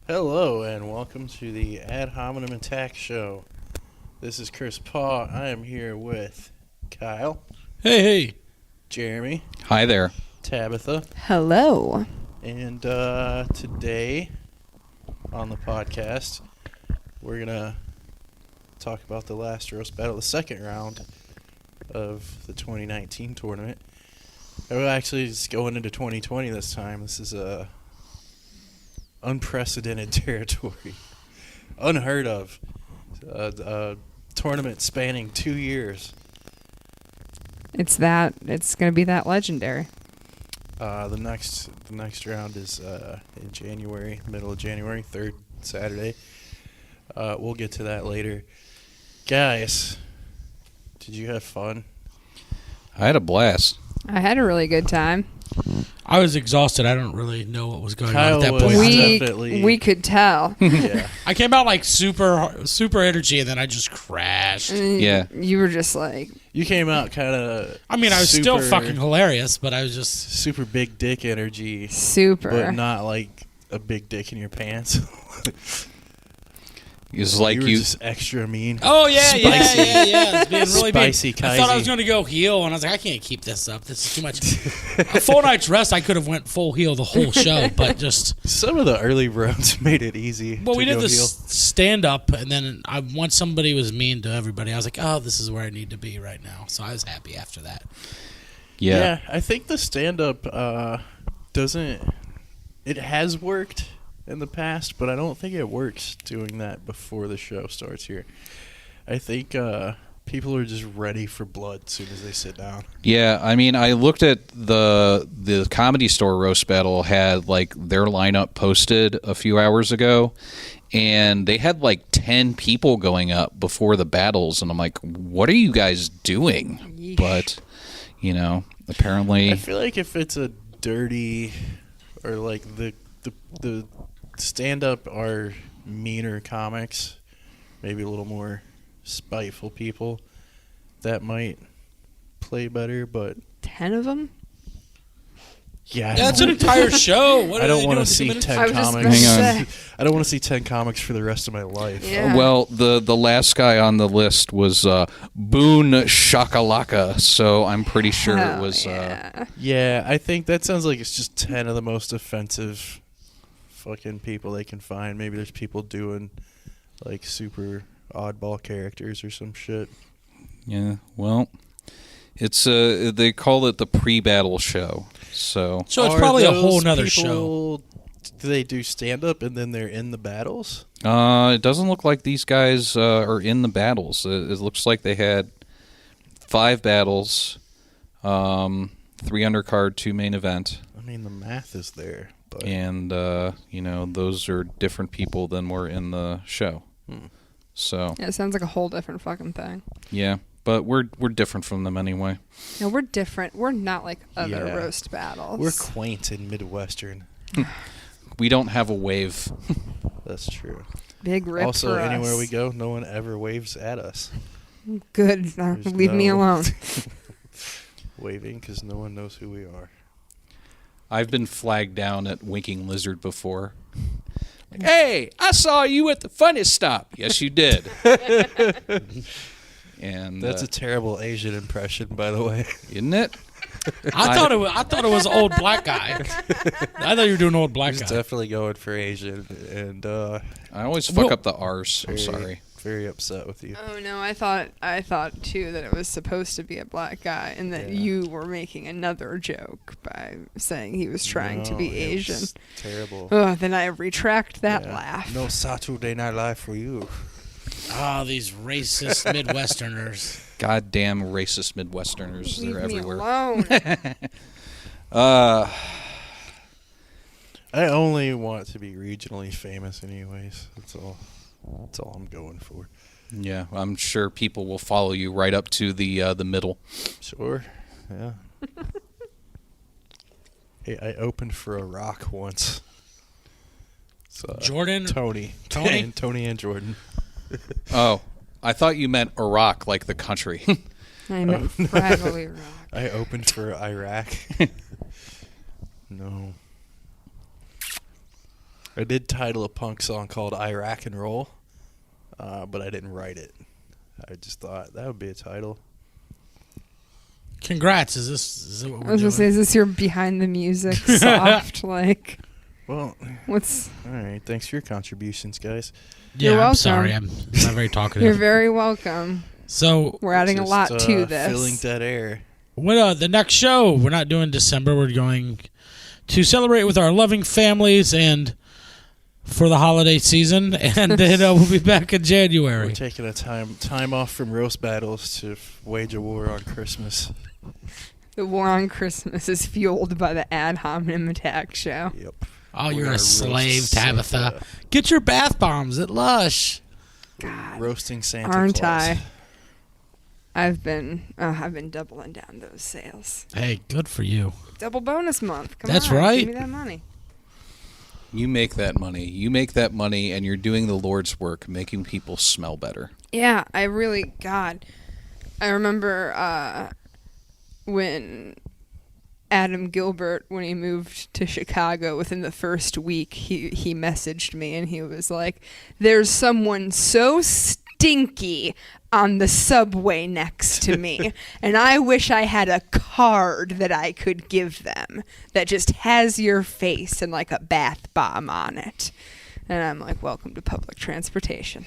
Hello and welcome to the Ad Hominem Attack Show. This is Chris Paugh. I am here with Kyle. Hey. Jeremy. Hi there. Tabitha. Hello. And today on the podcast, we're going to talk about the last roast battle, the second round of the 2019 tournament. We're actually just going into 2020 this time. This is unprecedented territory. Unheard of. A tournament spanning 2 years. It's going to be that legendary. The next round is in January, middle of January, third Saturday. We'll get to that later. Guys, did you have fun? I had a blast. I had a really good time. I was exhausted. I don't really know what was going Kyle on at that was point. definitely- We could tell. Yeah. I came out like super energy, and then I just crashed. Yeah. You were just like... You came out kind of... I mean, I was still fucking hilarious, but I was just... super big dick energy. Super. But not like a big dick in your pants. It's like you were you just extra mean. Oh, yeah. Spicy. It's being really Spicy, big. I thought I was Kaisi. going to go heel, and I was like, I can't keep this up. This is too much. A full night's rest, I could have went full heel the whole show, but just... Some of the early rounds made it easy. Well, to we did go the heel. stand-up, and then once somebody was mean to everybody, I was like, oh, this is where I need to be right now. So I was happy after that. Yeah, I think the stand-up doesn't... It has worked in the past, but I don't think it works doing that before the show starts here. I think people are just ready for blood as soon as they sit down. Yeah, I mean, I looked at the Comedy Store roast battle had like their lineup posted a few hours ago, and they had like 10 people going up before the battles, and I'm like, what are you guys doing? Yeesh. But, you know, apparently... I feel like if it's a dirty or like the stand-up are meaner comics, maybe a little more spiteful people, that might play better, but 10 of them? yeah, That's an entire show. What I are don't they want doing, to 2 see minutes? 10 I was just comics. gonna Hang on. say. I don't want to see 10 comics for the rest of my life. Yeah. Well, the last guy on the list was Boone Shakalaka, so I'm pretty sure it was... Yeah. Yeah, I think that sounds like it's just 10 of the most offensive fucking people they can find. Maybe there's people doing like super oddball characters or some shit. Yeah, well, it's they call it the pre-battle show, so So it's Are probably a those whole nother show. people- Do they do stand-up and then they're in the battles? it doesn't look like these guys are in the battles. It looks like they had 5 battles, 3 undercard, 2 main event, I mean, the math is there, but and you know, those are different people than were in the show. So Yeah, it sounds like a whole different fucking thing. yeah, but we're different from them anyway. No, we're different. We're not like other Yeah. roast battles. we're quaint and Midwestern. We don't have a wave. That's true. Big rip Also, for anywhere us. we go, no one ever waves at us. Good. There's Leave me no- alone. Waving because no one knows who we are. I've been flagged down at Winking Lizard before. Like, hey, I saw you at the Funny Stop. Yes, you did. And That's a terrible Asian impression, by the way. isn't it? I thought it was an old black guy. I thought you were doing an old black He's guy. definitely going for Asian, and I always fuck Well- up the R's. I'm sorry. Very upset with you. Oh no, I thought too that it was supposed to be a black guy and that Yeah. you were making another joke by saying he was trying to No, be it Asian. was terrible. Oh, then I retract that Yeah. laugh. No Saturday Night Live for you. Oh, these racist Midwesterners. Goddamn racist Midwesterners. Leave They're me everywhere. alone. I only want to be regionally famous, anyways. That's all. That's all I'm going for. Yeah, I'm sure people will follow you right up to the middle. Sure. Yeah. Hey, I opened for a rock once. It's, Jordan? Tony. Tony? Tony and Jordan. Oh, I thought you meant Iraq, like the country. I meant probably wrong. I opened for Iraq. No. I did title a punk song called Iraq and Roll, but I didn't write it. I just thought that would be a title. Congrats. Is this what we're doing? I was going to say, is this your behind the music soft? Like, Well, what's. all right. Thanks for your contributions, guys. Yeah, You're I'm welcome. sorry. I'm not very talkative. You're very welcome. So, We're adding a Just, lot to filling this. dead air. what the next show? We're not doing December. We're going to celebrate with our loving families and for the holiday season, and then we'll be back in We're January. taking a time off from roast battles to wage a war on Christmas. The war on Christmas is fueled by the Ad Hominem Attack Show. Yep. Oh, We're you're gonna a slave, roast Tabitha. Santa. Get your bath bombs at Lush. God, Roasting Santa aren't Claus. I? I've been doubling down those sales. Hey, good for you. Double bonus month. Come That's on, right. Give me that money. You make that money. You make that money, and you're doing the Lord's work, making people smell better. Yeah, I really, God, I remember when Adam Gilbert, when he moved to Chicago, within the first week, he messaged me and he was like, "There's someone so stinky on the subway next to me, and I wish I had a card that I could give them that just has your face and like a bath bomb on it." And I'm like, "Welcome to public transportation."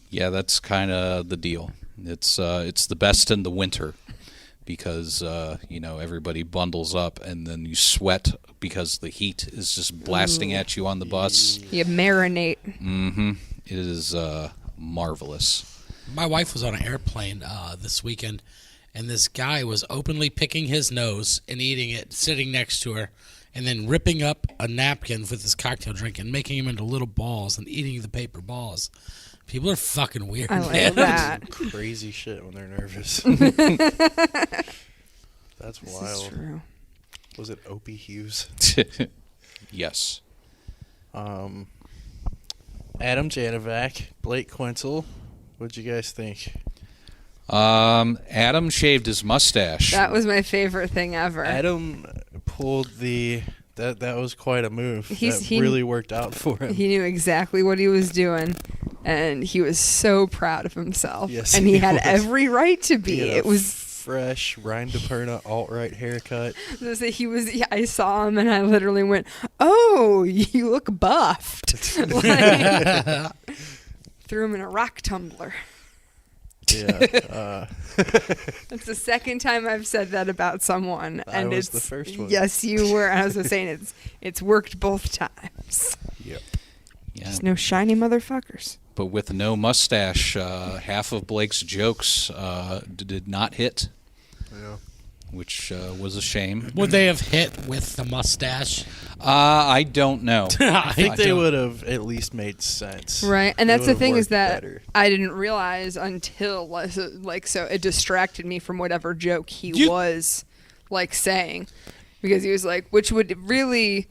Yeah, that's kind of the deal. It's the best in the winter because everybody bundles up and then you sweat because the heat is just blasting at you on the bus. You marinate. Mm-hmm. It is marvelous. My wife was on an airplane this weekend, and this guy was openly picking his nose and eating it, sitting next to her, and then ripping up a napkin with his cocktail drink and making them into little balls and eating the paper balls. People are fucking weird, I man. like that. Crazy shit when they're nervous. That's This is wild. true. Was it Opie Hughes? Yes. Adam Janovac, Blake Quintel. What'd you guys think? Adam shaved his mustache. That was my favorite thing ever. Adam pulled that was quite a move. He really worked out for him. He knew exactly what he was doing, and he was so proud of himself. Yes, and he he had was. every right to be. He had It a was. fresh Ryan DePerna alt-right haircut. He was. I saw him, and I literally went, "Oh, you look buffed." Like, threw him in a rock tumbler. Yeah. It's the second time I've said that about someone, I and was it's the first one. Yes, you were. I was just saying it's worked both times. Yep. Yeah. Just no shiny motherfuckers. But with no mustache, half of Blake's jokes did not hit, Yeah. which was a shame. Would they have hit with the mustache? I don't know. I think they don't- would have at least made sense. Right, and They that's the would've thing is worked that better. I didn't realize until so it distracted me from whatever joke he You- was saying, because he was like, which would really,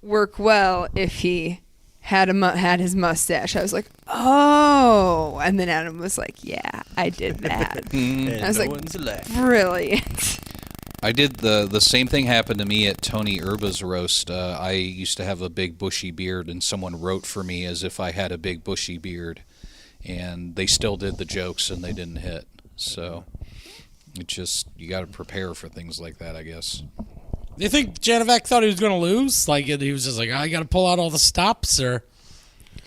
work well if he had his mustache. I was like, oh, and then Adam was like, yeah, I did that. And I was no like, one's laughing. brilliant. I did the same thing happened to me at Tony Erba's roast. I used to have a big bushy beard, and someone wrote for me as if I had a big bushy beard, and they still did the jokes, and they didn't hit. So it's just you got to prepare for things like that, I guess. Do you think Janovac thought he was going to lose? Like he was just like, I got to pull out all the stops, or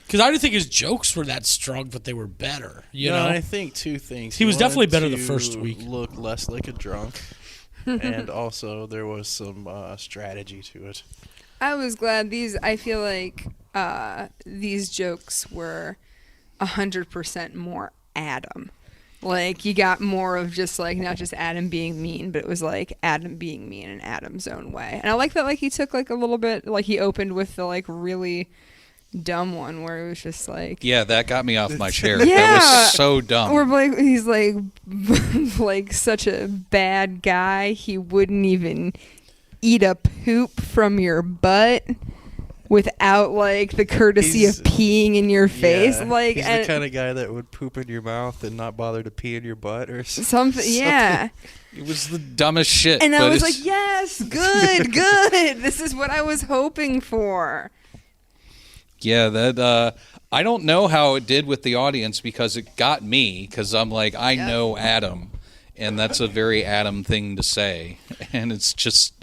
because I didn't think his jokes were that strong, but they were better. You know, I think two things. He was definitely wanted better the to first week. Look less like a drunk, and also there was some strategy to it. I was glad I feel like these jokes were 100% more Adam. Like, you got more of just, not just Adam being mean, but it was, Adam being mean in Adam's own way. And I like that, he took, a little bit, he opened with the, really dumb one where it was just, Yeah, that got me off my chair. Yeah. That was so dumb. Or, he's, such a bad guy, he wouldn't even eat a poop from your butt without the courtesy He's- of peeing in your face. Yeah, he's And the kind of guy that would poop in your mouth and not bother to pee in your butt or something. Yeah. It was the dumbest shit. And I but was it's- like, yes, good, good. This is what I was hoping for. Yeah, that I don't know how it did with the audience because it got me because I'm like, I know Adam, and that's a very Adam thing to say, and it's just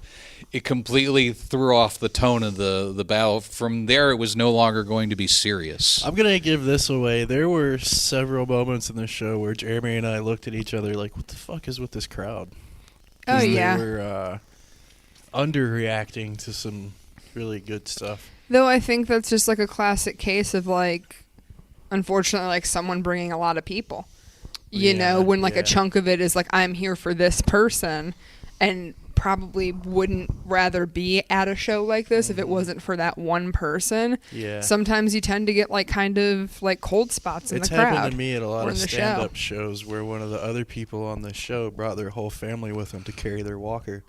it completely threw off the tone of the battle. From there, it was no longer going to be serious. I'm gonna give this away. There were several moments in the show where Jeremy and I looked at each other like, "What the fuck is with this crowd?" Oh, 'Cause yeah. they were underreacting to some really good stuff. Though I think that's just like a classic case of like, unfortunately, like someone bringing a lot of people. You know, when like a chunk of it is like, I'm here for this person, and probably wouldn't rather be at a show like this if it wasn't for that one person. Yeah. Sometimes you tend to get like kind of like cold spots in It's the crowd. happened to me at a lot or of in the show. stand-up shows where one of the other people on the show brought their whole family with them to carry their walker.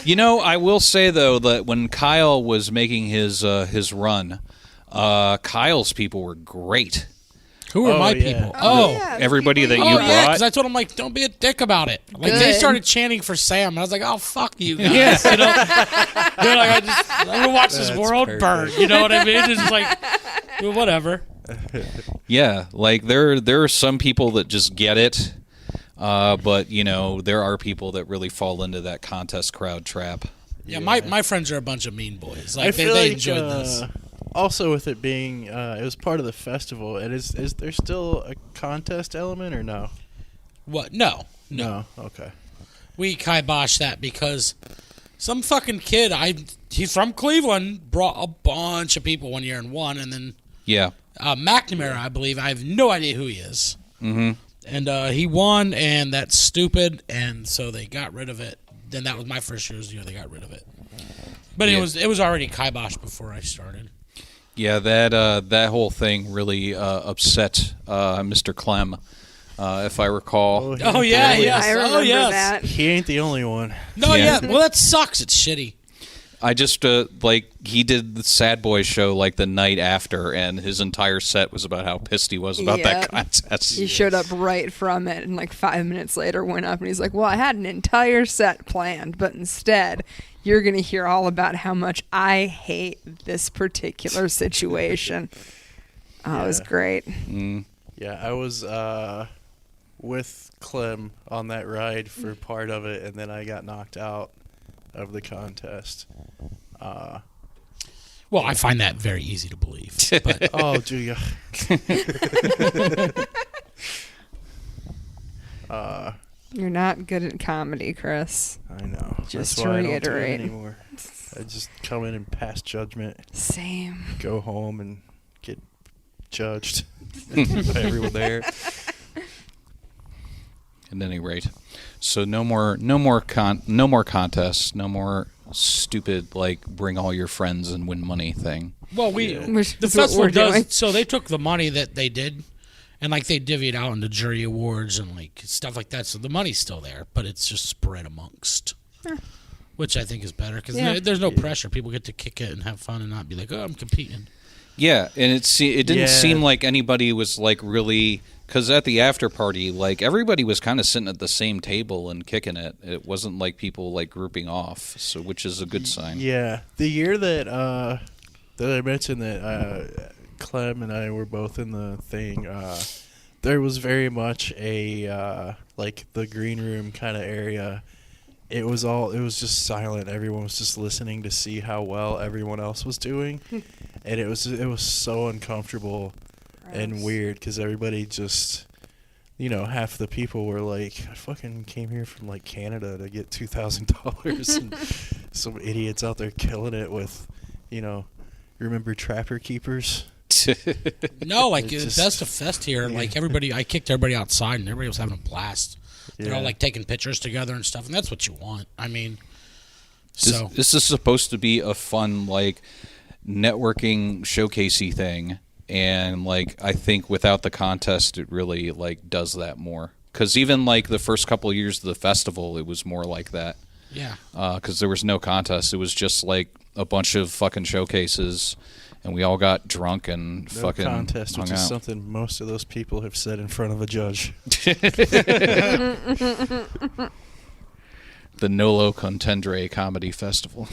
You know, I will say though that when Kyle was making his run, Kyle's people were great. Who are my yeah. people? Oh, yeah, everybody that people you Oh, yeah, brought. because I told him, like, don't be a dick about it. Like, they Good. started chanting for Sam, and I was like, oh, fuck you guys. You know? They're like, I'm going to watch this That's world perfect. burn. You know what I mean? It's just like, well, whatever. Yeah, like there are some people that just get it, but you know there are people that really fall into that contest crowd trap. Yeah, my friends are a bunch of mean boys. Like, I they feel like, enjoyed this. Also, with it being, it was part of the festival. And is there still a contest element or no? What? No. Okay. We kiboshed that because some fucking kid, he's from Cleveland, brought a bunch of people one year and won, and then Yeah. McNamara, I believe, I have no idea who he is. Mm-hmm. And he won, and that's stupid, and so they got rid of it. Then that was my first year's year they got rid of it. But Yeah. it was already kiboshed before I started. Yeah, that whole thing really upset Mr. Clem, if I recall. Oh, yeah, yes. I remember Oh, yes. that. He ain't the only one. No, Yeah. yeah. Well, that sucks. It's shitty. I just like he did the Sad Boys show like the night after, and his entire set was about how pissed he was about that Yep. contest. He showed up right from it, and like 5 minutes later went up, and he's like, "Well, I had an entire set planned, but instead, you're gonna hear all about how much I hate this particular situation." Oh, it was Yeah. great. Yeah, I was with Clem on that ride for part of it, and then I got knocked out of the contest. Well, I find that very easy to believe. But Oh, do you? You're not good at comedy, Chris. I know. Just That's to why I don't do it reiterate. anymore. I just come in and pass judgment, Same. go home and get judged by everyone there. At any rate, so no more contests, no more stupid like bring all your friends and win money thing. well, Which the is what festival we're does. doing. So they took the money that they did, and like they divvied out into jury awards and like stuff like that. So the money's still there, but it's just spread amongst, which I think is better because Yeah. there's no pressure. People get to kick it and have fun and not be like, oh, I'm competing. Yeah, and it didn't Yeah. seem like anybody was like really because at the after party, like everybody was kind of sitting at the same table and kicking it. It wasn't like people like grouping off, so which is a good sign. Yeah, the year that I mentioned that Clem and I were both in the thing, there was very much a like the green room kind of area. It was just silent. Everyone was just listening to see how well everyone else was doing, and it was so uncomfortable and weird because everybody just, half the people were like, I fucking came here from like Canada to get $2,000 and some idiots out there killing it with, remember Trapper Keepers? No, like It just- that's the fest here. yeah. Like I kicked everybody outside and everybody was having a blast. They're all Yeah. like taking pictures together and stuff, and that's what you want. I mean, This, so this is supposed to be a fun like networking showcasey thing, and like I think without the contest, it really like does that more. Because even like the first couple of years of the festival, it was more like that. yeah. Because there was no contest. It was just like a bunch of fucking showcases, and we all got drunk and No fucking contest, hung which is out. something most of those people have said in front of a judge. The Nolo Contendere Comedy Festival.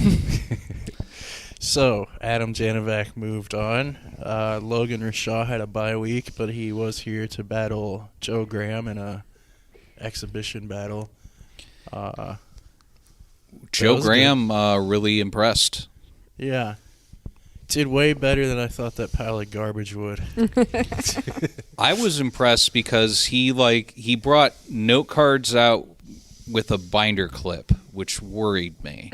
So, Adam Janovac moved on. Logan Rashaw had a bye week, but he was here to battle Joe Graham in a exhibition battle. Joe Graham really impressed. Yeah. Did way better than I thought that pile of garbage would. I was impressed because he brought note cards out with a binder clip, which worried me.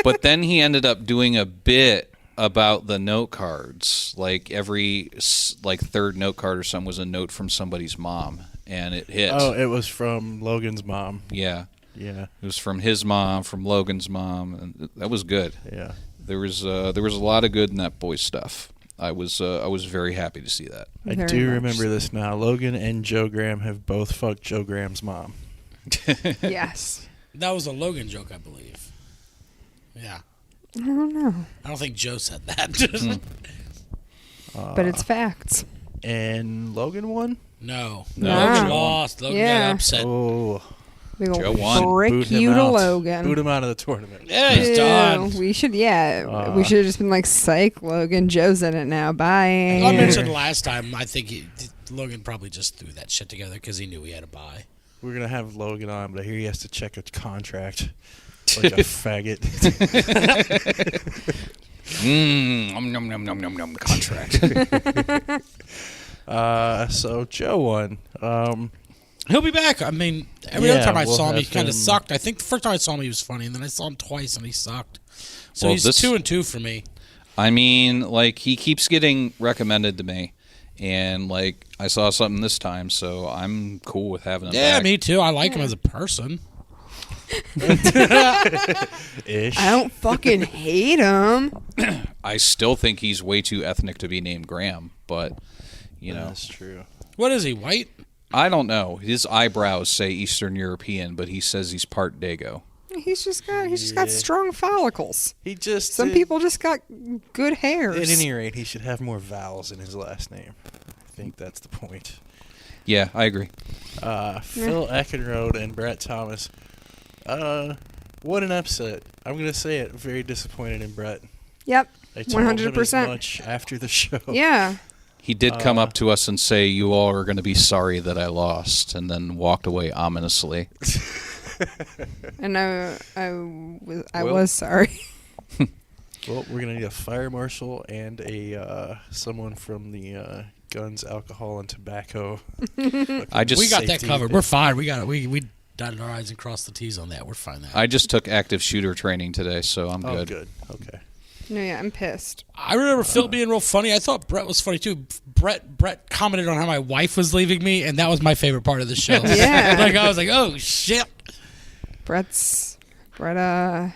But then he ended up doing a bit about the note cards. Like every third note card or something was a note from somebody's mom, and it hit. Oh, it was from Logan's mom. Yeah. Yeah. It was from his mom, from Logan's mom, and that was good. Yeah. There was a lot of good in that boy's stuff. I was very happy to see that. I Very do much. remember this now. Logan and Joe Graham have both fucked Joe Graham's mom. Yes. That was a Logan joke, I believe. Yeah. I don't know. I don't think Joe said that. But it's facts. And Logan won? No. No. Logan lost. Logan Yeah. got upset. Oh. We Joe gonna won. frick Boot him you to out. Logan. Boot him out of the tournament. Yeah, he's Ew, done. We should, we should have just been like, psych, Logan, Joe's in it now. Bye. I mentioned last time, I think Logan probably just threw that shit together because he knew he had to buy. We're going to have Logan on, but I hear he has to check a contract like a faggot. Nom nom nom nom nom contract. So Joe won. He'll be back. I mean, every other Yeah, time I we'll saw him, he have kind him- of sucked. I think the first time I saw him, he was funny, and then I saw him twice, and he sucked. So Well, he's this- 2-2 for me. I mean, like, he keeps getting recommended to me, and like I saw something this time, so I'm cool with having him Yeah, back. me too. I like him as a person. Ish. I don't fucking hate him. I still think he's way too ethnic to be named Graham, but you know, That's true. What is he, white? I don't know. His eyebrows say Eastern European, but he says he's part Dago. He's just got Yeah. strong follicles. He just Some people just got good hairs. At any rate, he should have more vowels in his last name. I think that's the point. Yeah, I agree. Phil Eckenrode and Brett Thomas. What an upset. I'm going to say it. Very disappointed in Brett. Yep. I told him as 100%. much after the show. Yeah. He did come up to us and say, "You all are going to be sorry that I lost," and then walked away ominously. And I Well- was sorry. Well, we're going to need a fire marshal and a someone from the Guns, Alcohol, and Tobacco. I just We got that Safety. covered. We're fine. We dotted our I's and crossed the T's on that. We're fine now. I just took active shooter training today, so I'm Oh, good. good. Okay. No, yeah, I'm pissed. I remember Phil being real funny. I thought Brett was funny too. Brett commented on how my wife was leaving me, and that was my favorite part of the show. Yeah. Like I was like, oh shit. Brett I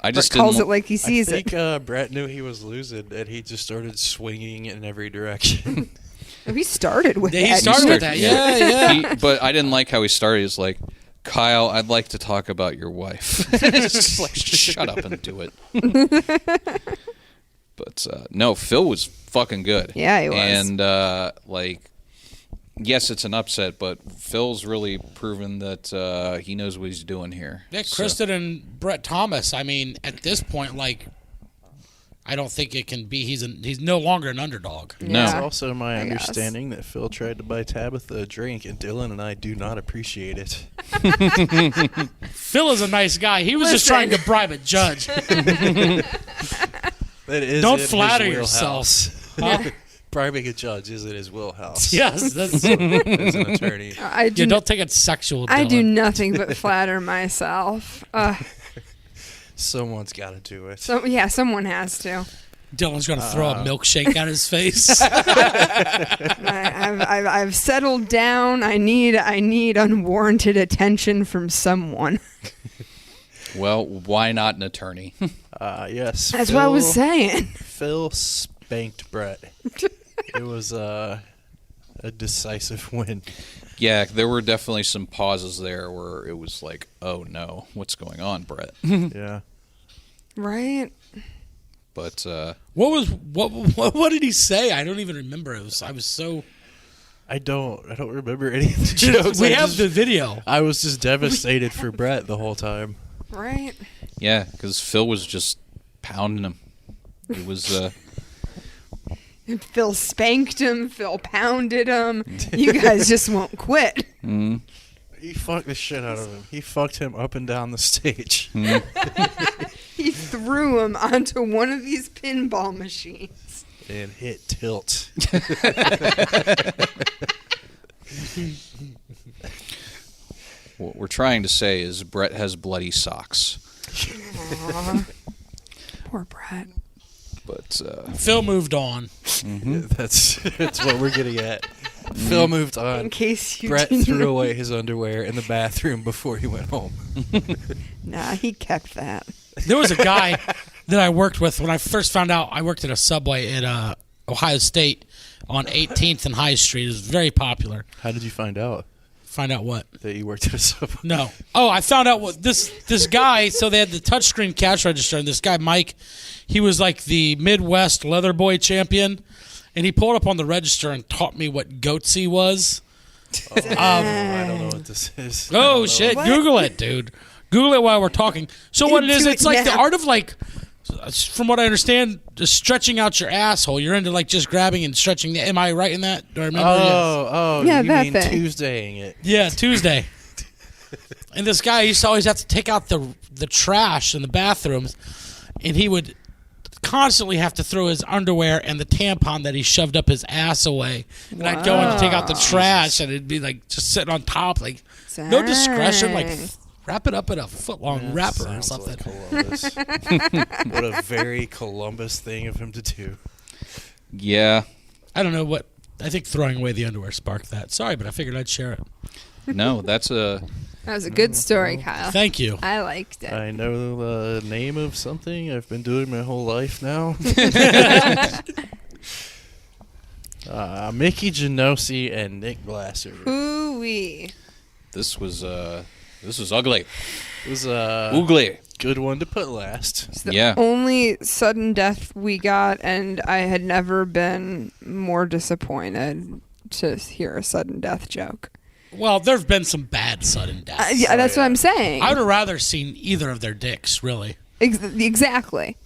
Brett just calls didn't. it like he I sees think it. Brett knew he was losing, and he just started swinging in every direction. He started with Yeah, he that. started with that. Yeah, yeah. But I didn't like how he started. He's like, "Kyle, I'd like to talk about your wife." It's just like, shut up and do it. But no, Phil was fucking good. Yeah, he was. And yes, it's an upset, but Phil's really proven that he knows what he's doing here. Yeah, So- Kristen and Brett Thomas. I mean, at this point, like, I don't think it can be. He's no longer an underdog. No. It's Yeah. also my I guess. understanding that Phil tried to buy Tabitha a drink, and Dylan and I do not appreciate it. Phil is a nice guy. He was just trying to bribe a judge. That is Don't in flatter his yourself. wheelhouse. Bribing a judge is in his wheelhouse. Yes, that's. As an attorney. I do. Yeah, don't take it sexual. I do Dylan. nothing but flatter myself. Someone's got to do it. So yeah, someone has to. Dylan's going to throw a milkshake at his face. I've settled down. I need unwarranted attention from someone. Well, why not an attorney? Yes. That's what I was saying. Phil spanked Brett. It was a decisive win. Yeah, there were definitely some pauses there where it was like, "Oh no, what's going on, Brett?" Yeah. Right? But What did he say? I don't even remember. I was so. I don't remember any of the jokes. We have the video. I was just devastated for Brett the whole time. Right? Yeah, because Phil was just pounding him. It was. Phil spanked him. Phil pounded him. You guys just won't quit. Mm, He fucked the shit out of him. He fucked him up and down the stage. He threw him onto one of these pinball machines. And hit tilt. what we're trying to say is Brett has bloody socks. Aw. Poor Brett. But Phil moved on. That's what we're getting at. Phil moved In on. case you Brett didn't threw know. away his underwear in the bathroom before he went home. Nah, he kept that. There was a guy that I worked with when I first found out. I worked at a Subway at Ohio State on 18th and High Street. It was very popular. How did you find out Find out what? that you worked at a Subway? No. Oh, I found out what this guy. So they had the touchscreen cash register, and this guy Mike, he was like the Midwest Leather Boy champion, and he pulled up on the register and taught me what goatsy was. I don't know what this is. I don't Oh know. shit! What? Google it, dude. Google it while we're talking. So what it is, Do it's it like the now. art of like, from what I understand, just stretching out your asshole. You're into like just grabbing and stretching. Am I right in that? Do I remember? Yeah, you that mean thing. Tuesdaying it. Yeah, Tuesday. And this guy used to always have to take out the trash in the bathrooms, and he would constantly have to throw his underwear and the tampon that he shoved up his ass away. And I'd go in to take out the trash, and it'd be like just sitting on top, like no discretion, like Dang. wrap it up in a foot-long That wrapper or sounds something. like Columbus. What a very Columbus thing of him to do. yeah, I don't know what. I think throwing away the underwear sparked that. Sorry, but I figured I'd share it. no, that's a. That was a good story, Kyle. Thank you. I liked it. I know the name of something I've been doing my whole life now. Mickey Genosi and Nick Glasser. Hoo-wee. This was ugly. It was a Ugly. good one to put last. It's the Yeah. only sudden death we got, and I had never been more disappointed to hear a sudden death joke. Well, there have been some bad sudden deaths. Yeah, that's what I'm saying. I would have rather seen either of their dicks, really. Exactly.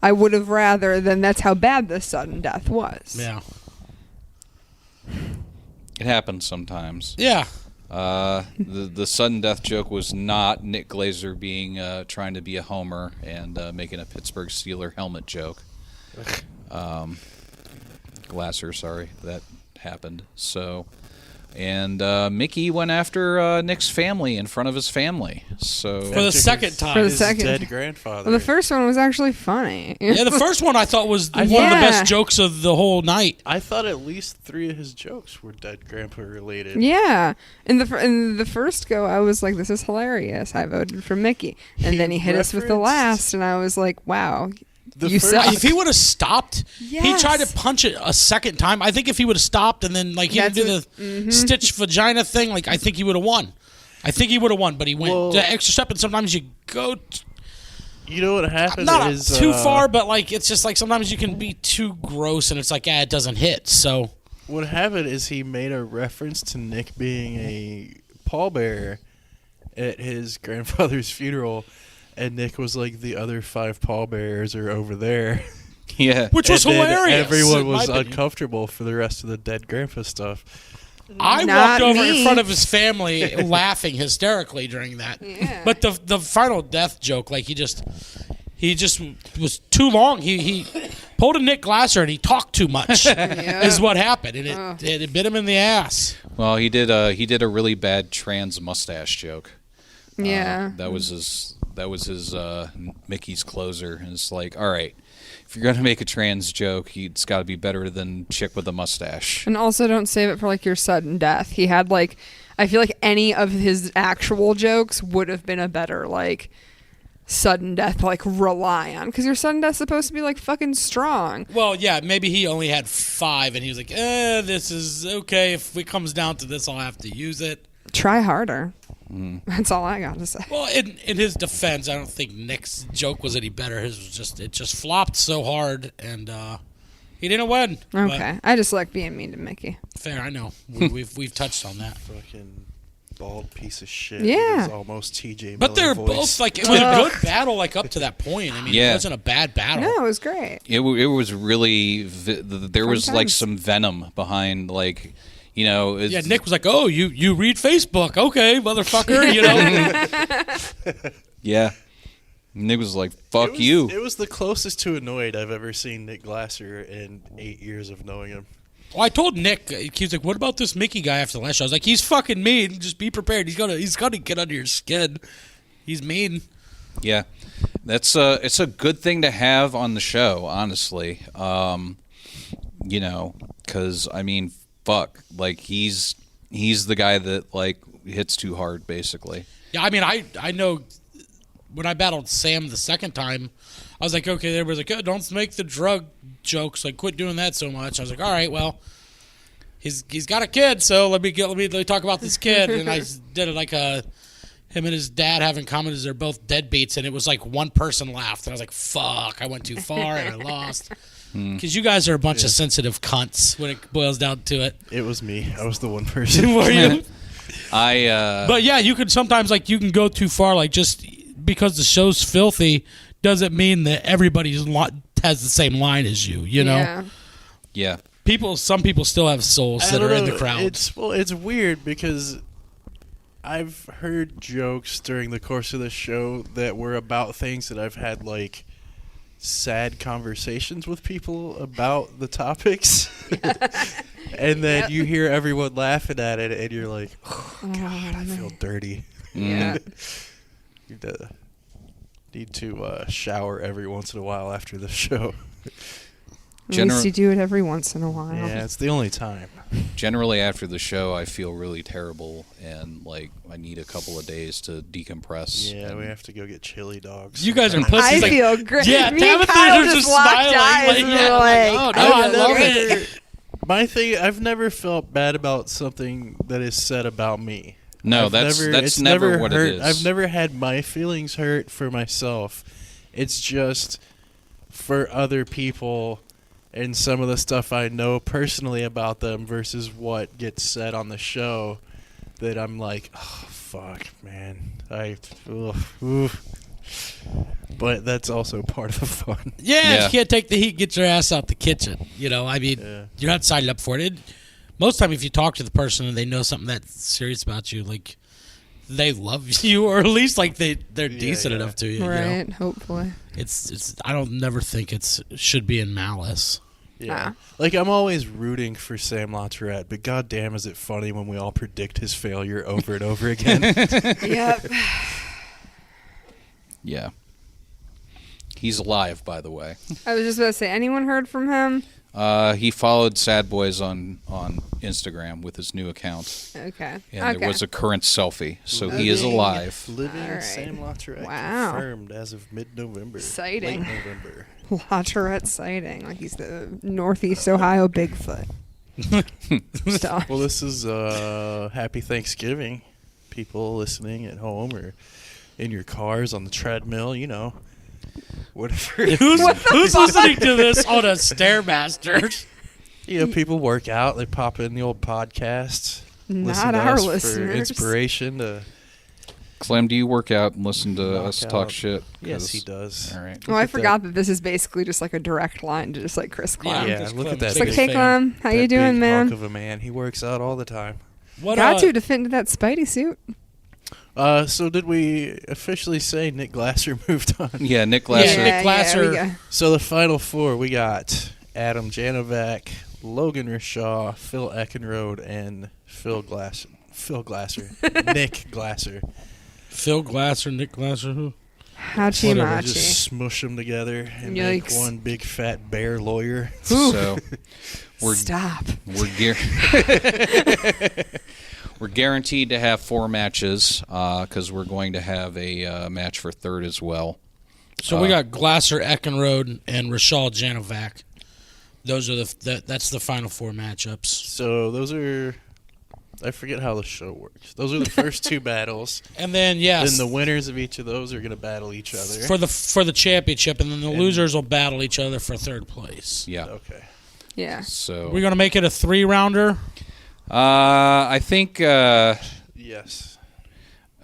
I would have rather than that's how bad the sudden death was. Yeah. It happens sometimes. Yeah. The sudden death joke was not Nick Glazer being trying to be a homer and making a Pittsburgh Steeler helmet joke. Glasser, sorry, that happened. So, and Mickey went after Nick's family in front of his family. So For the second time. For the His second. dead grandfather. Well, the first one was actually funny. Yeah, the first one I thought was one of the Yeah. best jokes of the whole night. I thought at least 3 of his jokes were dead grandpa related. Yeah, in the first go, I was like, "This is hilarious." I voted for Mickey, and He then he hit us with the referenced- last, and I was like, "Wow, The you first- suck." If he would have stopped, he Yes. tried to punch it a second time. I think if he would have stopped and then like he didn't do That's the stitch vagina thing, like I think he would have won. I think he would have won, but he went Well- the extra step, and sometimes you go You know what happened not is too far, but like it's just like sometimes you can be too gross, and it's like it doesn't hit. So What happened is he made a reference to Nick being a pallbearer at his grandfather's funeral, and Nick was like, the other 5 pallbearers are over there. yeah, which was And then hilarious. Everyone in my was opinion. uncomfortable for the rest of the dead grandpa stuff. I Not walked over me. in front of his family laughing hysterically during that. Yeah. But the final death joke, like he just was too long. He pulled a Nick Glasser and he talked too much. Yeah. Is what happened, and it bit him in the ass. well, he did a really bad trans mustache joke. Yeah. That was his Mickey's closer. And it's like, all right, if you're gonna make a trans joke, it's got to be better than chick with a mustache. And also, don't save it for like your sudden death. He had like, I feel like any of his actual jokes would have been a better like sudden death, like rely on, because your sudden death's supposed to be like fucking strong. Well, yeah, maybe he only had 5, and he was like, this is okay. If it comes down to this, I'll have to use it. Try harder. That's all I got to say. Well, in his defense, I don't think Nick's joke was any better. His was it just flopped so hard, and He didn't win. Okay. I just like being mean to Mickey. Fair, I know. We've touched on that. Fucking bald piece of shit. Yeah. It's almost TJ But they're Miller voice. both like, it was a good battle like up to that point. I mean, Yeah. it wasn't a bad battle. No, it was great. It was really there was like Sometimes. some venom behind like it's, Yeah, Nick was like, "Oh, you read Facebook, okay, motherfucker," yeah. Nick was like, It "Fuck was- you." It was the closest to annoyed I've ever seen Nick Glasser in 8 years of knowing him. Well, I told Nick, he was like, "What about this Mickey guy after the last show?" I was like, "He's fucking mean. Just be prepared. He's gonna get under your skin. He's mean." Yeah, it's a good thing to have on the show, honestly. Because I mean, fuck, like he's the guy that like hits too hard, basically. Yeah, I mean, I know when I battled Sam the second time, I was like, okay, everybody's like, oh, don't make the drug jokes. Like, quit doing that so much. I was like, all right, well, he's got a kid, so let me talk about this kid. And I did it like him and his dad having commented they're both deadbeats, and it was like one person laughed, and I was like, fuck, I went too far and I lost. Because you guys are a bunch of sensitive cunts when it boils down to it. It was me. I was the one person. Were you? But yeah, you could sometimes like you can go too far. Like just because the show's filthy doesn't mean that everybody has the same line as you. You know, yeah. some people still have souls that are in the crowd. It's weird because I've heard jokes during the course of the show that were about things that I've had like sad conversations with people about the topics. And then you hear everyone laughing at it and you're like, oh God, I feel dirty. Yeah. You need to shower every once in a while after the show. At least you do it every once in a while. Yeah, it's the only time. Generally, after the show, I feel really terrible, and like I need a couple of days to decompress. Yeah, we have to go get chili dogs. You guys are sometime. pussies. I like, feel great. Yeah, Me and Tabitha Kyle is just just locked smiling. eyes Like, and yeah, we're like, like, oh, no, I love it. My thing, I've never felt bad about something that is said about me. No, I've that's it's never what hurt. it is. I've never had my feelings hurt for myself. It's just for other people and some of the stuff I know personally about them versus what gets said on the show that I'm like, oh, fuck, man. But that's also part of the fun. Yeah, you can't take the heat. Get your ass out the kitchen. I mean, you're not signed up for it. Most time, if you talk to the person and they know something that's serious about you, like they love you, or at least like they're decent enough to you. Right, hopefully. It's. I don't never think it should be in malice. Yeah. Like, I'm always rooting for Sam Latourette, but goddamn is it funny when we all predict his failure over and over again. Yep. Yeah. He's alive, by the way. I was just about to say, anyone heard from him? He followed Sad Boys on Instagram with his new account. Okay. And there was a current selfie, so he is alive. Living All right. Sam Latourette Wow. confirmed as of mid-November. Exciting. Late November. Latourette sighting. Like he's the Northeast Ohio Bigfoot. Stop. Well, this is Happy Thanksgiving. People listening at home or in your cars on the treadmill, whatever. Who's listening to this on a Stairmaster? People work out. They pop in the old podcasts. Listen Not to our us listeners. for inspiration to. Clem, do you work out and listen to Knock us talk out. shit? Yes, he does. All right. Well, I Look at forgot that this is basically just like a direct line to just like Chris Clem. Yeah. Yeah, Just look Clem. at that. It's It's like, big- hey, fan. Clem, how you that doing, big man? hunk of a man. He works out all the time. What? Got to fit into that Spidey suit. So did we officially say Nick Glasser moved on? Yeah, Nick Glasser. Nick Glasser. we go. So the final four, we got Adam Janovac, Logan Rashaw, Phil Eckenrode, and Phil Glasser. Nick Glasser. Phil Glasser, Nick Glasser, who? Hachi Whatever, Machi. just smush them together and make Yikes. one big fat bear lawyer. So we're Stop. we're guaranteed to have 4 matches because we're going to have a match for third as well. So we got Glasser, Eckenrode, and Rashal Janovac. Those are that's the final 4 matchups. So those are, I forget how the show works. Those are the first 2 battles. And then yes, Then the winners of each of those are going to battle each other. for the championship, and then the losers will battle each other for third place. Yeah. Okay. Yeah. So We're gonna make it a 3-rounder. I think Yes.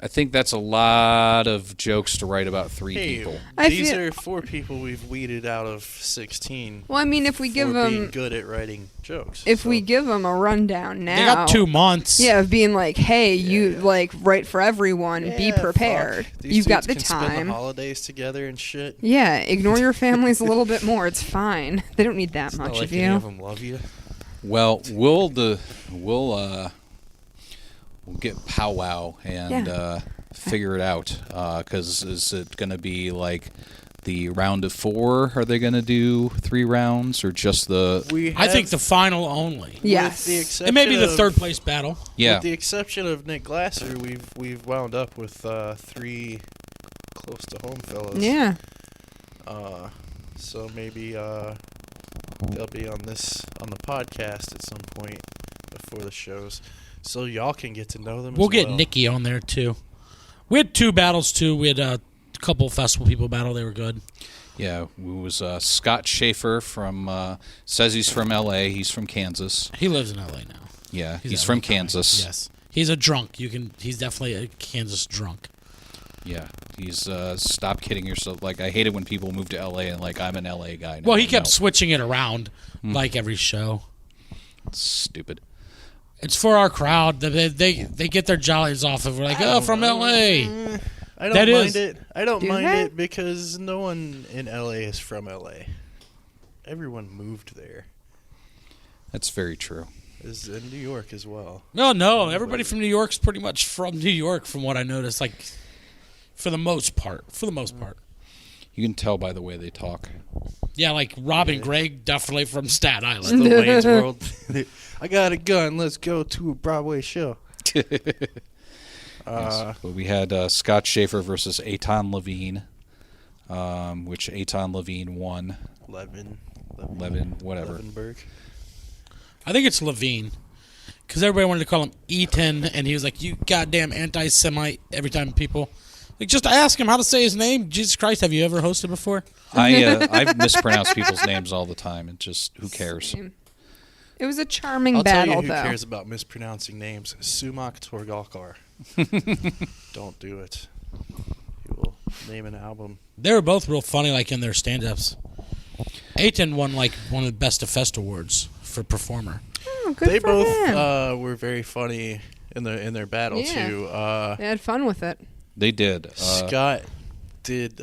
I think that's a lot of jokes to write about 3 Hey, people. these are 4 people we've weeded out of 16. Well, I mean, if we give for being them, good at writing jokes. if we give them a rundown now, They got 2 months. yeah, of being like, hey, you like write for everyone, be Yeah, prepared. fuck. These You've got dudes the can spend time. the holidays together and shit. Yeah, ignore your families a little bit more. It's fine. They don't need that It's much not like of any you. of them love you. Well, we'll get powwow and figure it out. Because is it going to be like the round of 4? Are they going to do 3 rounds or just the? I think the final only. Yes. With the exception It may be the of- 3rd place battle. Yeah. With the exception of Nick Glasser, we've wound up with 3 close to home fellows. Yeah. So maybe they'll be on the podcast at some point before the shows, so y'all can get to know them. We'll as get well. Nikki on there too. We had 2 battles too. We had a couple festival people battle. They were good. Yeah, it was Scott Schaefer from says he's from L.A. He's from Kansas. He lives in LA now. Yeah, he's LA from guy. Kansas. Yes, he's a drunk. He's definitely a Kansas drunk. Yeah, he's stop kidding yourself. Like, I hate it when people move to L.A. and like I'm an L.A. guy now. Well, he kept No. switching it around like every show. It's stupid. It's for our crowd. They get their jollies off of. We're like, oh, from LA. I don't That mind is- it. I don't Do mind they? it because no one in LA is from LA. Everyone moved there. That's very true. Is in New York as well. No. Everybody from New York's pretty much from New York, from what I noticed. Like, for the most part. You can tell by the way they talk. Yeah, like Rob and Greg, definitely from Staten Island. The Wayne's World. I got a gun. Let's go to a Broadway show. But we had Scott Schaefer versus Eitan Levine, which Eitan Levine won. Levin, Whatever. Levenberg. I think it's Levine. Because everybody wanted to call him Eaton, and he was like, you goddamn anti-Semite, every time people... Like, just ask him how to say his name. Jesus Christ, have you ever hosted before? I've mispronounced people's names all the time. It just, who cares? It was a charming I'll tell battle, you who though. cares about mispronouncing names. Sumak Torgalkar. Don't do it. He will name an album. They were both real funny, like, in their stand-ups. Eitan won, like, one of the Best of Fest awards for performer. Oh, good They for both him. were very funny in their battle Yeah. too. They had fun with it. They did. Scott did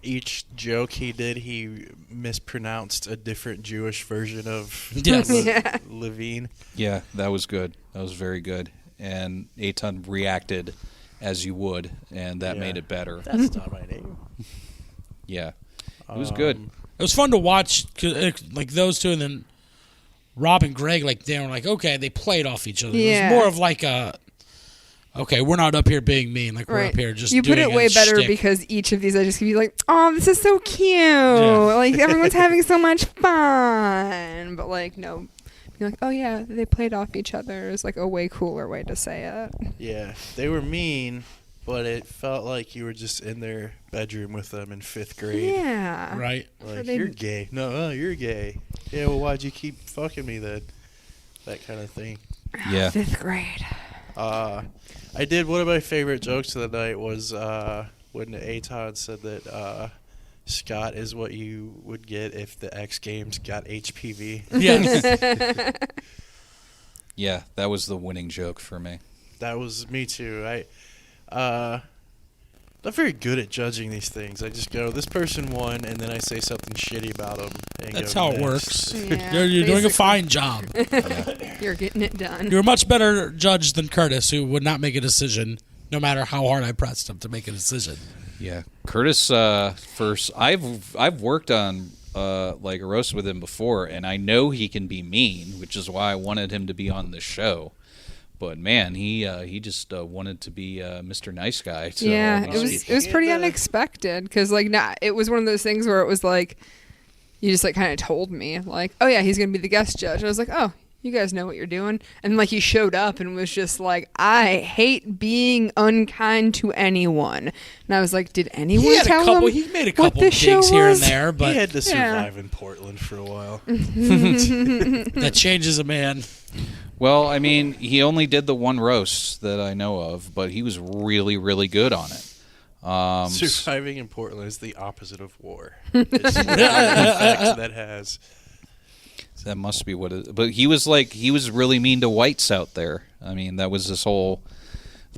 each joke he did. He mispronounced a different Jewish version of Yes. Yeah. Levine. Yeah, that was good. That was very good. And Eitan reacted as you would, and that Yeah. made it better. That's not my name. Yeah, it was good. It was fun to watch, 'cause, like, those two, and then Rob and Greg, like, they were like, okay, they played off each other. Yeah. It was more of like a, okay, we're not up here being mean. Like, we're Right. up here just You put doing it way a better shtick. because each of these I just can be like, oh, this is so cute. Like, everyone's having so much fun. But, like, no. You're like, oh, yeah, they played off each other is, like, a way cooler way to say it. Yeah, they were mean, but it felt like you were just in their bedroom with them in 5th grade. Yeah. Right. Like, they- you're gay. No, you're gay. Yeah, well, why'd you keep fucking me then? That kind of thing. Yeah. 5th grade. I did, one of my favorite jokes of the night was when Eitan said that Scott is what you would get if the X Games got HPV. Yes. Yeah, that was the winning joke for me. That was me too. Not very good at judging these things. I just go, this person won, and then I say something shitty about them. And That's go, how it "Next." works. Yeah, You're doing a basically. fine job. You're getting it done. You're a much better judge than Curtis, who would not make a decision no matter how hard I pressed him to make a decision. Yeah, Curtis. First, I've worked on like a roast with him before, and I know he can be mean, which is why I wanted him to be on the show. But man, he just wanted to be Mr. Nice Guy. To Yeah, all these it was pretty Yeah. unexpected because like it was one of those things where it was like you just like kind of told me like, oh yeah, he's gonna be the guest judge. I was like, oh you guys know what you're doing. And like he showed up and was just like, I hate being unkind to anyone. And I was like, did anyone tell him? He made a what couple this show gigs here and was? there, but He had to survive in Portland for a while. that changes a man. Well, I mean, he only did the one roast that I know of, but he was really, really good on it. Surviving in Portland is the opposite of war. It's the effect that has. That must be what it. But he was really mean to whites out there. I mean, that was this whole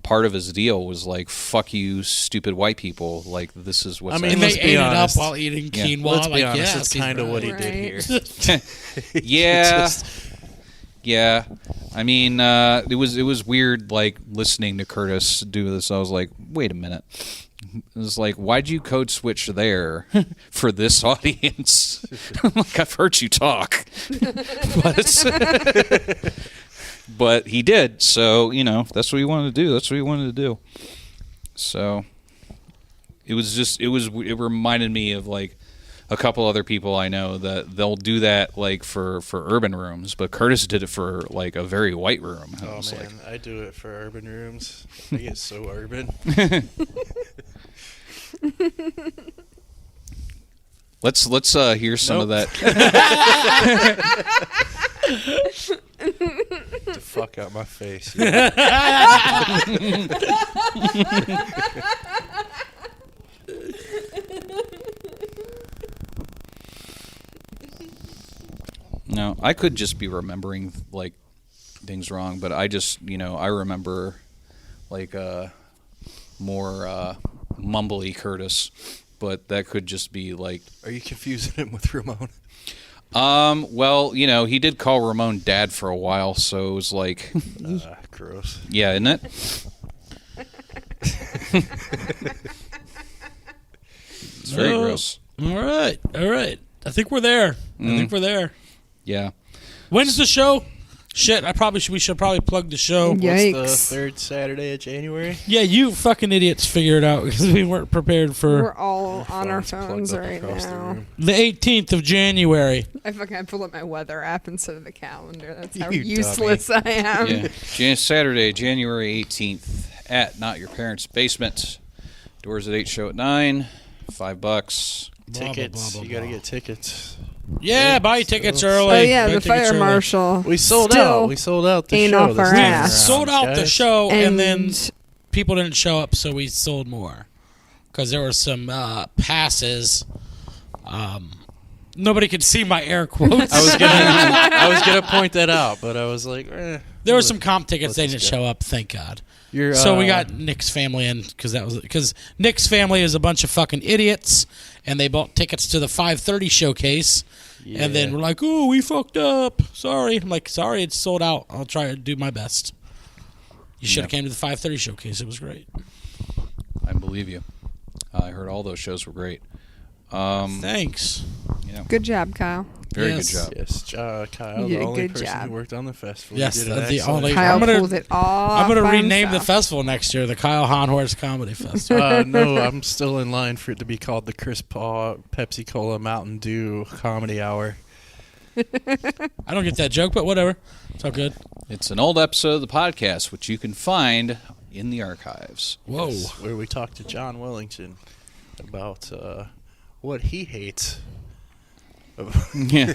part of his deal was like, "Fuck you, stupid white people." Like, this is what's. I mean, And let's they be ate honest. it up while eating quinoa. Let's be like, honest, yes, it's he's kind of right. what he did here. Yeah. Yeah, I mean, it was weird, like, listening to Curtis do this. I was like, wait a minute. It was like, why'd you code switch there for this audience? Like, I've heard you talk. But he did, so, you know, that's what he wanted to do. That's what he wanted to do. So, it reminded me of, like, a couple other people I know that they'll do that like for urban rooms, but Curtis did it for like a very white room. Oh man, I do it for urban rooms. I get so urban. Let's hear some of that. The fuck out my face. No, I could just be remembering like things wrong, but I just, you know, I remember like more mumbly Curtis, but that could just be like. Are you confusing him with Ramon? Well, you know, he did call Ramon Dad for a while, so it was like. Gross. Yeah, isn't it? It's very gross. All right. I think we're there. Yeah. When's the show? Shit, we should probably plug the show. Yikes. What's the third Saturday of January? Yeah, you fucking idiots figure it out because we weren't prepared for We're all on our phones plugged up right across the now. room. the 18th of January. I pulled up my weather app instead of the calendar. That's how You useless I am. Yeah. Saturday, January 18th at Not Your Parents' Basement. Doors at 8, show at 9. $5. Tickets. You gotta get tickets. Yeah, buy tickets early. Oh yeah, Buy the tickets fire early. marshal. We sold still out. We sold out the ain't show. off this our time ass. around, Sold out the guys. show, and then And- people didn't show up, so we sold more because there were some passes. Nobody could see my air quotes. I was gonna point that out, but I was like, There were some comp tickets. They Let's didn't just go. show up. Thank God. You're, So we got Nick's family in because Nick's family is a bunch of fucking idiots, and they bought tickets to the 5:30 showcase, and then we're like, "Oh, we fucked up. Sorry." I'm like, "Sorry, it's sold out. I'll try to do my best." You should have came to the 5:30 showcase. It was great. I believe you. I heard all those shows were great. Thanks. Good job, Kyle. Very Yes. good job. Yes, Kyle, You the did a only good person job. who worked on the festival. Yes, You did the an excellent only- job. Kyle I'm gonna- pulled it all I'm going to by rename the himself. festival next year the Kyle Haunhorst Comedy Festival. No, I'm still in line for it to be called the Chris Paugh Pepsi Cola Mountain Dew Comedy Hour. I don't get that joke, but whatever. It's all good. It's an old episode of the podcast, which you can find in the archives. Whoa. Where we talked to John Wellington about what he hates. Yeah,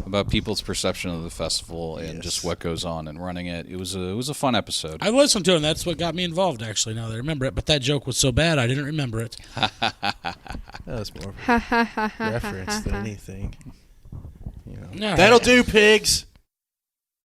about people's perception of the festival and Yes. just what goes on in running it. It was a fun episode. I listened to it, and that's what got me involved, actually, now that I remember it. But that joke was so bad, I didn't remember it. That's more of a reference than anything. You know. All That'll right. do, pigs.